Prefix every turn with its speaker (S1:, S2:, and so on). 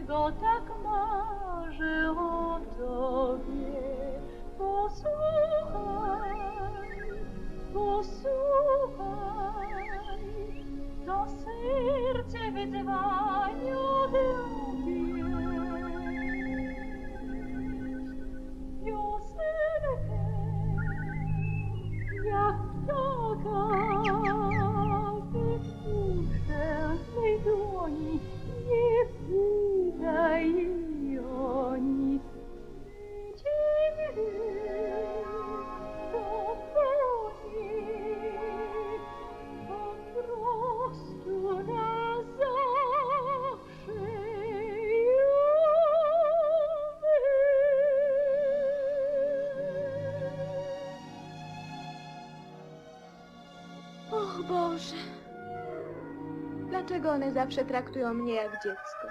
S1: bo tak marzę o tobie. Posłuchaj, posłuchaj, do serca wydzwania wieść. Piosenkę, jak ptaka wypuszczę mej dłoni, nie wydaj jej o nic. To koniec, po prostu na zawsze ją
S2: Och Boże, dlaczego one zawsze traktują mnie jak dziecko?